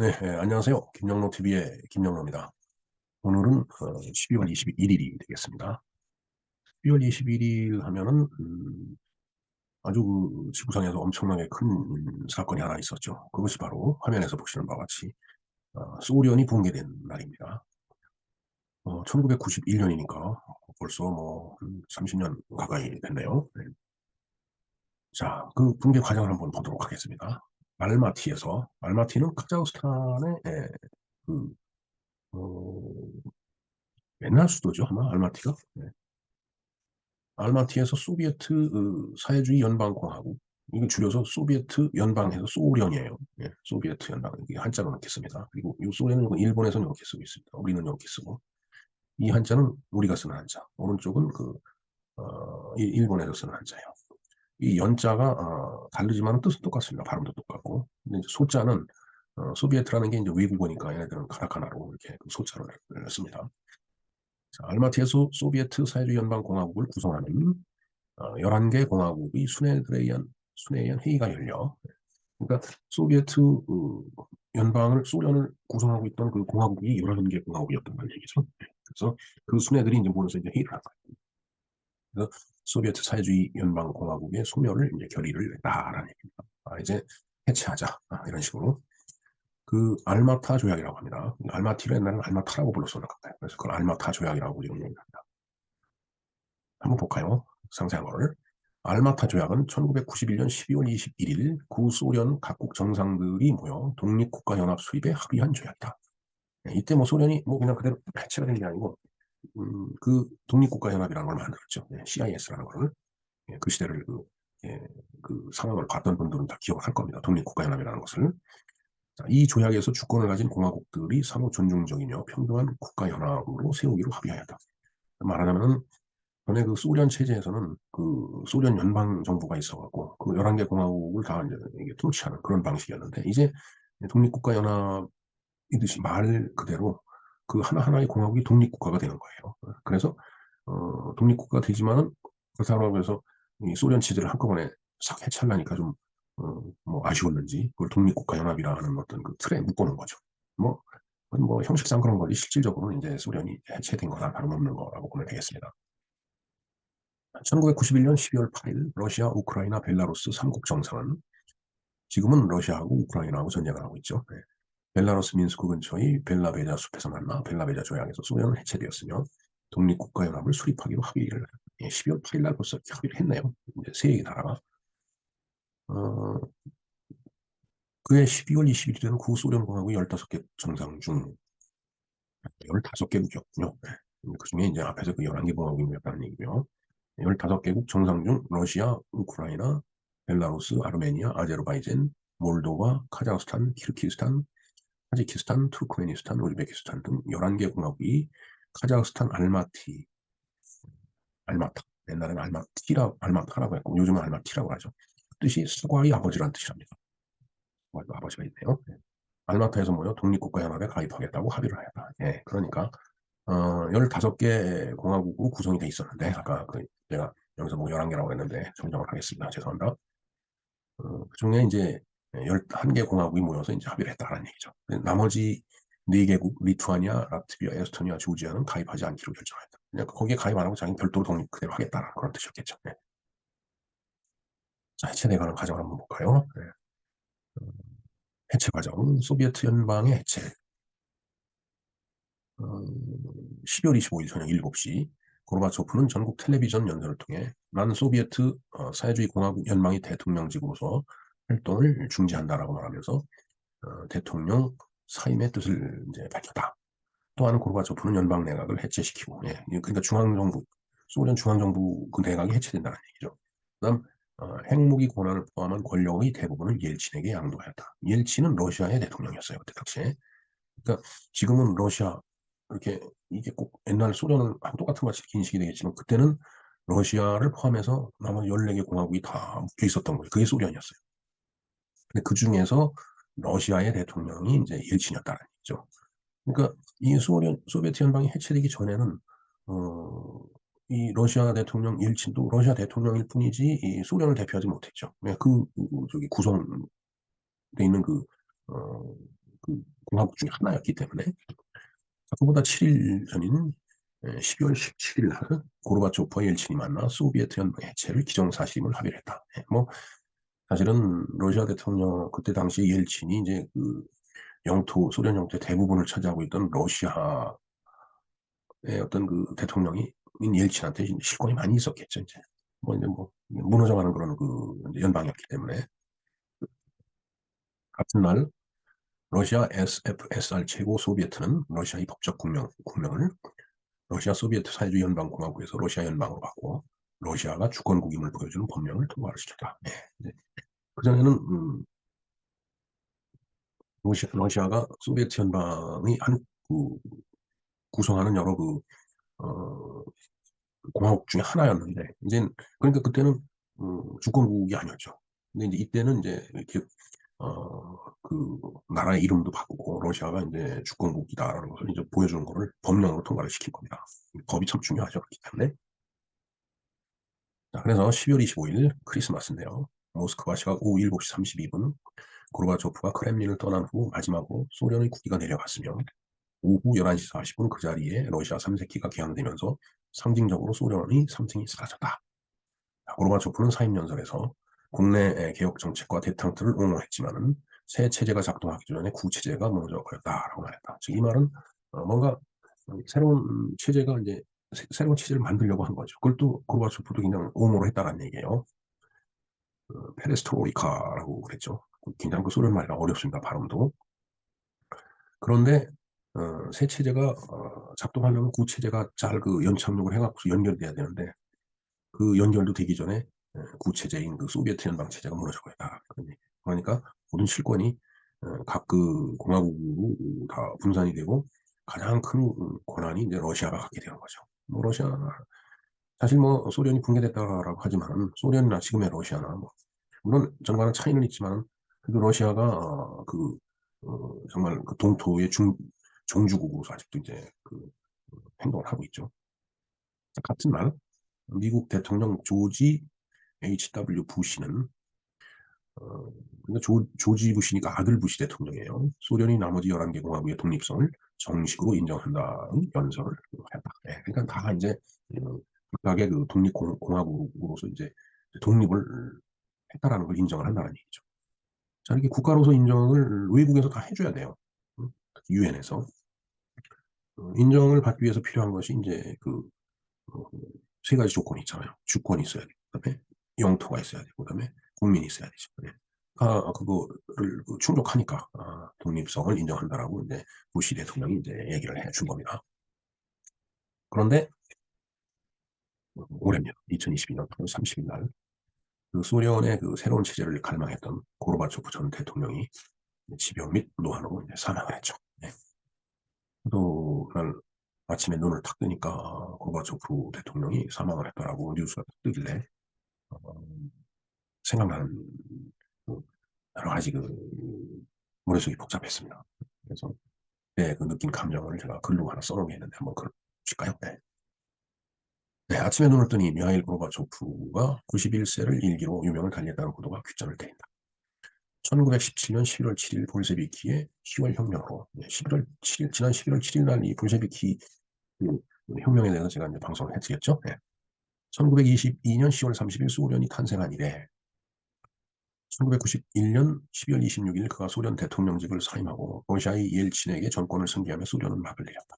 네, 안녕하세요. 김영로 TV의 김영로입니다. 오늘은 12월 21일이 되겠습니다. 12월 21일 하면은 아주 그 지구상에서 엄청나게 큰 사건이 하나 있었죠. 그것이 바로 화면에서 보시는 바와 같이 소련이 붕괴된 날입니다. 1991년이니까 벌써 뭐 30년 가까이 됐네요. 네. 자, 그 붕괴 과정을 한번 보도록 하겠습니다. 알마티는 카자흐스탄의 그 어, 옛날 수도죠, 아마 알마티가. 네. 알마티에서 소비에트 사회주의 연방공화국, 이거 줄여서 소비에트 연방해서 소련이에요. 예, 소비에트 연방, 이게 한자로 이렇게 씁니다. 그리고 이 소련은 일본에서는 이렇게 쓰고 있습니다. 우리는 이렇게 쓰고, 이 한자는 우리가 쓰는 한자, 오른쪽은 일본에서 쓰는 한자예요. 이 연자가 다르지만 뜻은 똑같습니다. 발음도 똑같고. 근데 이제 소자는 소비에트라는 게 이제 외국어니까 얘네들은 카타카나로 이렇게 그 소자를 씁니다. 자, 알마티에서 소비에트 사회주의 연방공화국을 구성하는 11개 공화국의 순회에 의한 회의가 열려. 그러니까 소비에트 연방을 소련을 구성하고 있던 그 공화국이 11개 공화국이었던 얘기죠. 그래서 그 순회들이 이제 모여서 이제 회의를 하는 거예요. 그래서 소비에트 사회주의 연방공화국의 소멸을 이제 결의를 했다라는 얘기입니다. 이제 해체하자, 이런 식으로. 그 알마타 조약이라고 합니다. 알마티를 옛날에는 알마타라고 불렀었나 봐요. 그래서 그걸 알마타 조약이라고 지금 얘기합니다. 한번 볼까요? 상세한 거를. 알마타 조약은 1991년 12월 21일 구소련 각국 정상들이 모여 독립국가연합 수립에 합의한 조약이다. 이때 뭐 소련이 뭐 그냥 그대로 해체가 된 게 아니고 그 독립국가연합이라는 걸 만들었죠. CIS라는 거를. 그 시대를 예, 그 상황을 봤던 분들은 다 기억을 할 겁니다. 독립국가연합이라는 것을. 자, 이 조약에서 주권을 가진 공화국들이 서로 존중적이며 평등한 국가연합으로 세우기로 합의하였다. 말하자면은 전에 그 소련 체제에서는 그 소련 연방 정부가 있어갖고 그 11개 공화국을 다 이제 이게 통치하는 그런 방식이었는데 이제 독립국가 연합이듯이 말 그대로 그 하나하나의 공화국이 독립국가가 되는 거예요. 그래서 독립국가가 되지만은 그렇다고 해서 이 소련 체제를 한꺼번에 싹 해체하려니까 좀 뭐 아쉬웠는지 그걸 독립국가 연합이라는 어떤 그 틀에 묶어놓은 거죠. 뭐, 그건 뭐 형식상 그런 거지 실질적으로는 이제 소련이 해체된 거나 다름없는 거라고 보면 되겠습니다. 1991년 12월 8일 러시아, 우크라이나, 벨라루스 3국 정상은 지금은 러시아하고 우크라이나하고 전쟁을 하고 있죠. 네. 벨라루스 민스크 근처의 벨라베자 숲에서 만나 벨라베자 조약에서 소련은 해체되었으며 독립국가연합을 수립하기로 합의를 12월 8일 날 벌써 합의를 했네요. 이제 세 나라가. 어, 그해 12월 21일에는 구소련공화국 15개 정상 중 15개국이었군요. 네. 그 중에 이제 앞에서 그 11개 공화국이었다는 얘기고요. 15개국 정상 중 러시아, 우크라이나, 벨라루스, 아르메니아, 아제르바이잔, 몰도바, 카자흐스탄, 키르기스탄, 타지키스탄, 투르크메니스탄, 우즈베키스탄 등 11개 공화국이 카자흐스탄 알마타, 옛날에는 알마타라고 했고 요즘은 알마티라고 하죠. 뜻이 사과의 아버지란 뜻이랍니다. 아버지가 있네요. 네. 알마타에서 모여 독립국가연합에 가입하겠다고 합의를 하였다. 예, 그러니까 15개 공화국으로 구성이 돼 있었는데 아까 제가 여기서 뭐 11개라고 했는데 정정을 하겠습니다. 죄송합니다. 그중에 이제 11개 공화국이 모여서 이제 합의를 했다는 얘기죠. 나머지 4개국, 리투아니아, 라트비아, 에스토니아, 조지아는 가입하지 않기로 결정했다. 그냥 거기에 가입 안 하고 자기는 별도로 독립 그대로 하겠다는 그런 뜻이었겠죠. 네. 자, 해체돼가는 과정을 한번 볼까요? 네. 해체 과정, 소비에트 연방의 해체. 12월 25일 저녁 7시 고르바초프는 전국 텔레비전 연설을 통해 난 소비에트 사회주의 공화국 연방의 대통령직으로서 활동을 중지한다라고 말하면서 대통령 사임의 뜻을 이제 밝혔다. 또한 고르바초프는 연방 내각을 해체시키고, 예, 그러니까 중앙정부, 소련 중앙정부 그 내각이 해체된다는 얘기죠. 그다음 핵무기 권한을 포함한 권력의 대부분을 옐친에게 양도하였다. 옐친은 러시아의 대통령이었어요. 그때 당시에. 그러니까 지금은 러시아 이렇게 이게 꼭 옛날 소련을 똑같은 것이 인식이 되겠지만 그때는 러시아를 포함해서 나머지 14개 공화국이 다 묶여 있었던 거예요. 그게 소련이었어요. 근데 그 중에서 러시아의 대통령이 이제 옐친이었다는 얘기죠. 그러니까 이 소비에트 연방이 해체되기 전에는 어, 이 러시아 대통령 옐친도 러시아 대통령일 뿐이지 이 소련을 대표하지 못했죠. 그 저기 구성돼 있는 그 어, 그 공화국 중에 하나였기 때문에. 그보다 7일 전인 12월 17일 날 고르바초프와 옐친이 만나 소비에트 연방 해체를 기정사실임을 합의했다. 뭐 사실은 러시아 대통령 그때 당시 옐친이 이제 그 영토 소련 영토의 대부분을 차지하고 있던 러시아의 어떤 그 대통령이 옐친한테 실권이 많이 있었겠죠. 이제 뭐 무너져가는 그런 그 연방이었기 때문에. 같은 날 러시아 SFSR 최고 소비에트는 러시아의 법적 국명을 러시아 소비에트 사회주의 연방공화국에서 러시아 연방으로 바꾸어 러시아가 주권국임을 보여주는 법령을 통과를 시켰다. 네. 그전에는 러시아가 소비에트 연방의 그 구성하는 여러 어, 공화국 중에 하나였는데, 이제 그러니까 그때는 주권국이 아니었죠. 근데 이제 이때는 이제 이렇게 그 나라의 이름도 바꾸고 러시아가 이제 주권국이다라는 것을 이제 보여주는 것을 법령으로 통과를 시킨 겁니다. 법이 참 중요하죠. 그렇기 때문에. 자, 그래서 12월 25일 크리스마스인데요. 모스크바 시각 오후 7시 32분 고르바초프가 크렘린을 떠난 후 마지막으로 소련의 국기가 내려갔으며 오후 11시 40분 그 자리에 러시아 3세기가 개항되면서 상징적으로 소련의 3층이 사라졌다. 고르바초프는 사임연설에서 국내 개혁 정책과 대탕트를 옹호했지만은 새 체제가 작동하기 전에 구체제가 무너져 버렸다라고 말했다. 즉 이 말은 뭔가 새로운 체제가 이제 새로운 체제를 만들려고 한 거죠. 그걸 또 고르바초프도 그냥 옹호를 했다는 얘기예요. 페레스트로이카라고 그랬죠. 굉장히 그 소련 말이 어렵습니다. 발음도. 그런데 새 체제가 작동하려면 구체제가 잘 그 연착륙을 해갖고 연결돼야 되는데 그 연결도 되기 전에 구체제인 그 소비에트 연방 체제가 무너져버렸다. 그러니까 모든 실권이 각 그 공화국으로 다 분산이 되고 가장 큰 권한이 이제 러시아가 갖게 되는 거죠. 뭐 러시아 사실 뭐 소련이 붕괴됐다라고 하지만 소련이나 지금의 러시아나 뭐 물론 정말은 차이는 있지만 그래도 러시아가 정말 그 동토의 종주국으로서 아직도 이제 행동을 하고 있죠. 같은 날 미국 대통령 조지 H.W. 부시는 그러니까 조지 부시니까 아들 부시 대통령이에요. 소련이 나머지 11개 공화국의 독립성을 정식으로 인정한다는 연설을 했다. 네, 그러니까 다 이제 각각의 그 독립공화국으로서 이제 독립을 했다라는 걸 인정을 한다는 얘기죠. 자, 이렇게 국가로서 인정을 외국에서 다 해줘야 돼요. 유엔에서. 인정을 받기 위해서 필요한 것이 이제 어, 세 가지 조건이 있잖아요. 주권이 있어야 되고, 그다음에 영토가 있어야 되고, 그다음에 국민이 있어야 되죠. 네. 그거를 충족하니까 독립성을 인정한다라고 이제 부시 대통령이 이제 얘기를 해준 겁니다. 그런데 올해입니다. 2022년 8월 30일 날 그 소련의 그 새로운 체제를 갈망했던 고르바초프 전 대통령이 지병 및 노환으로 이제 사망을 했죠. 네. 또 그날 아침에 눈을 탁 뜨니까 고르바초프 대통령이 사망을 했다라고 뉴스가 딱 뜨길래 어, 생각나는 그 여러 가지 머릿속이 복잡했습니다. 그래서 그 느낀 감정을 제가 글로 하나 써놓게 했는데 한번 글을 보실까요? 네. 네, 아침에 눈을 뜨니 미하일 고르바초프가 91세를 일기로 유명을 달리했다는 보도가 귓전을 때린다. 1917년 11월 7일 볼셰비키의 10월 혁명으로 11월 7일, 지난 11월 7일 날 이 볼셰비키 그 혁명에 대해서 제가 이제 방송을 했었죠. 네. 1922년 10월 30일 소련이 탄생한 이래 1991년 12월 26일 그가 소련 대통령직을 사임하고 러시아의 옐친에게 정권을 승계하며 소련은 막을 내렸다.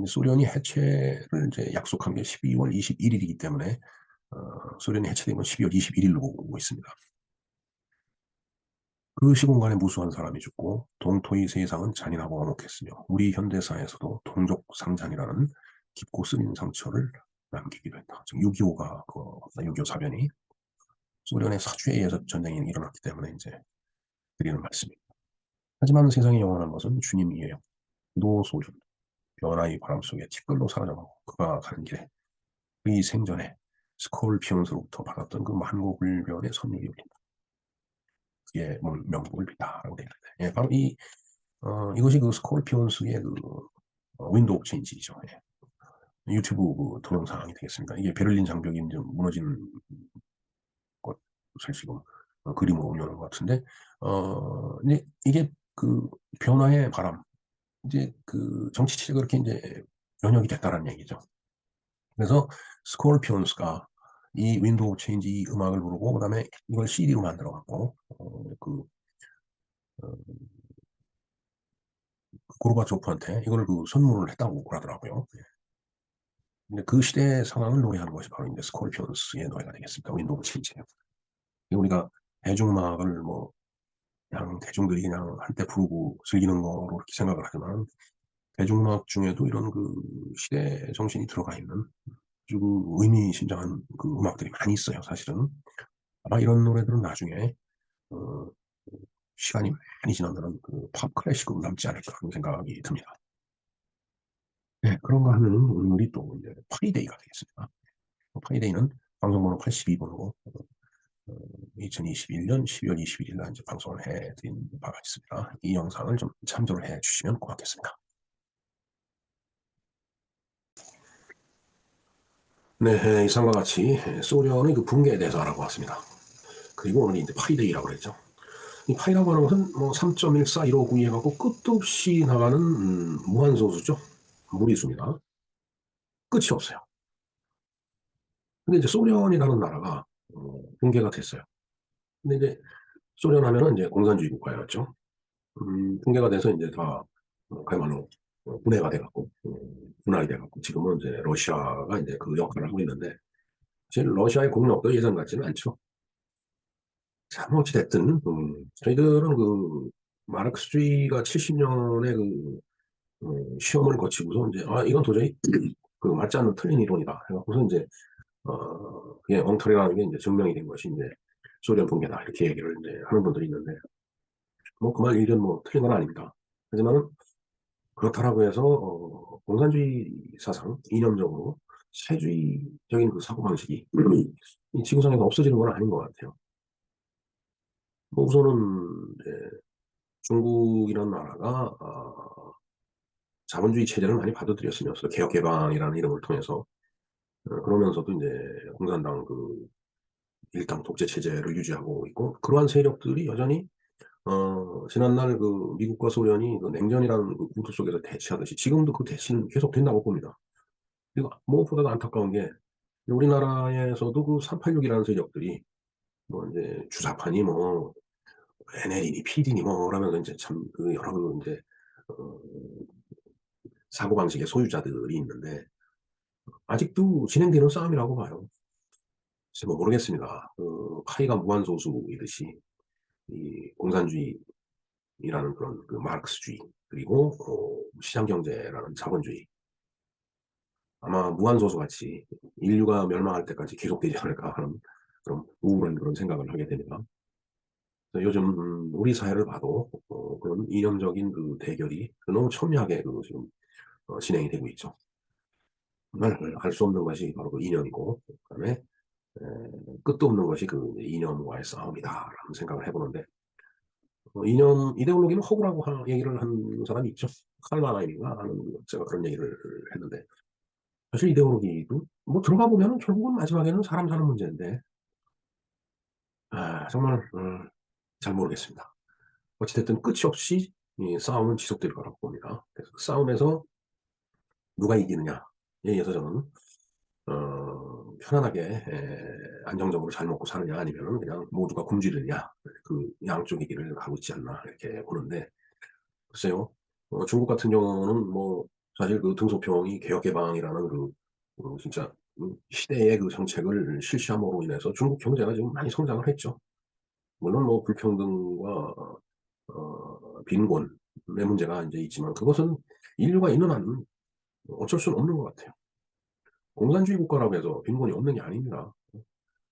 소련이 해체를 이제 약속한 게 12월 21일이기 때문에 소련이 해체되면 12월 21일로 보고 있습니다. 그 시공간에 무수한 사람이 죽고 동토의 세상은 잔인하고 엄혹했으며 우리 현대사에서도 동족상잔이라는 깊고 쓰린 상처를 남기기도 했다. 6.25가 6.25 사변이 소련의 사주에 의해서 전쟁이 일어났기 때문에 이제 드리는 말씀입니다. 하지만 세상에 영원한 것은 주님이에요. 노소련, 변화의 바람 속에 티끌로 사라져가고 그가 가는 길에 그의 생전에 스콜피온스로부터 받았던 그 만고불변의 선율이 울린다. 그의 명복을 빈다라고 되어 있는데, 바로 이것이 그 스콜피온스의 윈도우 오브 체인지죠. 유튜브 동영상이 되겠습니다. 이게 베를린 장벽이 이제 무너지는 것을 지금 그림으로 올려놓은 것 같은데, 이게 그 변화의 바람, 이제 그 정치 체제가 그렇게 이제 변혁이 됐다는 얘기죠. 그래서 스콜피온스가 이 윈도우 체인지 이 음악을 부르고 그다음에 이걸 CD로 만들어 갖고 어, 고르바초프한테 이걸 그 선물을 했다고 그러더라고요. 근데 그 시대의 상황을 노래하는 것이 바로 이제 스콜피온스의 노래가 되겠습니다. 윈도우 체인지예요. 우리가 대중음악을 뭐 그냥 대중들이 그냥 한때 부르고 즐기는 거로 이렇게 생각을 하지만 대중음악 중에도 이런 그 시대 정신이 들어가 있는 아주 그 의미심장한 그 음악들이 많이 있어요, 사실은. 아마 이런 노래들은 나중에 어, 시간이 많이 지나면 그 팝 클래식으로 남지 않을까 그런 생각이 듭니다. 네, 그런가 하면 오늘이 또 이제 파이데이가 되겠습니다. 파이데이는 방송번호 82번으로 2021년 12월 21일 날 이제 방송을 해드린 바가 있습니다. 이 영상을 좀 참조를 해 주시면 고맙겠습니다. 네, 이상과 같이 소련의 그 붕괴에 대해서 알아보았습니다. 그리고 오늘 이제 파이데이라고 그랬죠. 이 파이라고 하는 것은 뭐 3.14, 1592 해갖고 끝도 없이 나가는 무한소수죠. 무리수입니다. 끝이 없어요. 근데 이제 소련이라는 나라가 붕괴가 됐어요. 근데 이제 소련 하면은 이제 공산주의 국가였죠. 붕괴가 돼서 이제 다 그야말로 분해가 돼갖고 분할이 돼갖고 지금은 이제 러시아가 이제 그 역할을 하고 있는데 사실 러시아의 국력도 예전 같지는 않죠. 자, 뭐 어찌됐든 저희들은 그 마르크스주의가 70년의 그 시험을 거치고서 이제 아 이건 도저히 그 맞지 않는 틀린 이론이다 해갖고서 이제 그게 엉터리라는 게 이제 증명이 된 것이 이제 소련 붕괴다 이렇게 얘기를 이제 하는 분들이 있는데 뭐 그 말 일견 뭐 틀린 건 아닙니다. 하지만 그렇다라고 해서 공산주의 사상 이념적으로 세주의적인 그 사고방식이 이 지구상에서 없어지는 건 아닌 것 같아요. 뭐 우선은 이제 중국이라는 나라가 자본주의 체제를 많이 받아들였으면서 개혁개방이라는 이름을 통해서 그러면서도 이제 공산당 그 일당 독재 체제를 유지하고 있고 그러한 세력들이 여전히 지난날 그 미국과 소련이 그 냉전이라는 그 구도 속에서 대치하듯이 지금도 그 대치는 계속 된다고 봅니다. 그리고 무엇보다도 안타까운 게 우리나라에서도 그 386이라는 세력들이 뭐 이제 주사파니 뭐 NL이니 PD니 뭐 라면서 이제 참 그 여러 그 이제 어, 사고방식의 소유자들이 있는데 아직도 진행되는 싸움이라고 봐요. 글쎄 뭐 모르겠습니다. 그 파이가 무한소수이듯이 이 공산주의라는 그런 그 마르크스주의 그리고 시장경제라는 자본주의 아마 무한소수 같이 인류가 멸망할 때까지 계속되지 않을까 하는 그런 우울한 그런 생각을 하게 됩니다. 요즘 우리 사회를 봐도 그런 이념적인 그 대결이 너무 첨예하게 그 지금 진행이 되고 있죠. 정말 알 수 없는 것이 바로 그 이념이고 그다음에 끝도 없는 것이 그 이념과의 싸움이다라는 생각을 해보는데 이념 이데올로기는 허구라고 얘기를 한 사람이 있죠. 칼 마나임인가 하는 제가 그런 얘기를 했는데 사실 이데올로기도 뭐 들어가 보면은 결국은 마지막에는 사람 사는 문제인데 정말 잘 모르겠습니다. 어찌됐든 끝이 없이 이 싸움은 지속될 거라고 봅니다. 그래서 그 싸움에서 누가 이기느냐에 의해서 저는 편안하게 안정적으로 잘 먹고 사느냐 아니면 그냥 모두가 굶주리느냐 그 양쪽의 길을 가고 있지 않나 이렇게 보는데 글쎄요 중국 같은 경우는 뭐 사실 그 등소평이 개혁개방이라는 그 진짜 시대의 그 정책을 실시함으로 인해서 중국 경제가 지금 많이 성장을 했죠. 물론 뭐 불평등과 빈곤의 문제가 이제 있지만 그것은 인류가 있는 한은 어쩔 수는 없는 것 같아요. 공산주의 국가라고 해서 빈곤이 없는 게 아닙니다.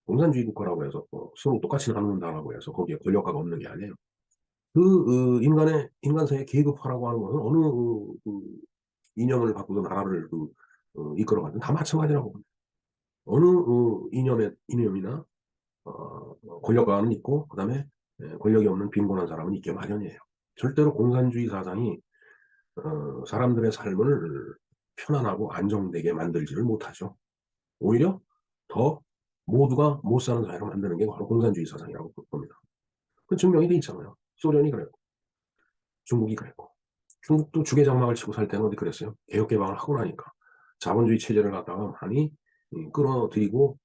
공산주의 국가라고 해서 서로 똑같이 나눈다라고 해서 거기에 권력가가 없는 게 아니에요. 인간사의 계급화라고 하는 것은 어느 이념을 갖고서 나라를 이끌어가든 다 마찬가지라고 봅니다. 어느 이념이나 권력가는 있고 그다음에 권력이 없는 빈곤한 사람은 있게 마련이에요. 절대로 공산주의 사상이 사람들의 삶을 편안하고 안정되게 만들지를 못하죠. 오히려 더 모두가 못 사는 사회로 만드는 게 바로 공산주의 사상이라고 봅니다. 그 증명이 돼 있잖아요. 소련이 그래요. 중국이 그랬고, 중국도 주계장막을 치고 살 때는 어디 그랬어요? 개혁 개방을 하고 나니까 자본주의 체제를 갖다가 많이 끌어들이고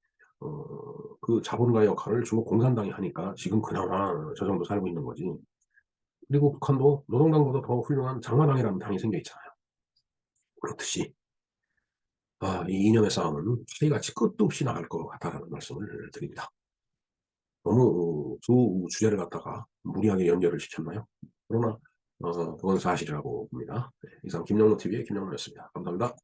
그 자본가의 역할을 중국 공산당이 하니까 지금 그나마 저 정도 살고 있는 거지. 그리고 북한도 노동당보다 더 훌륭한 장마당이라는 당이 생겨 있잖아요. 그렇듯이 이 이념의 싸움은 파이같이 끝도 없이 나갈 것 같다라는 말씀을 드립니다. 너무 두 주제를 갖다가 무리하게 연결을 시켰나요? 그러나 그건 사실이라고 봅니다. 네, 이상 김영로 TV의 김영로였습니다. 감사합니다.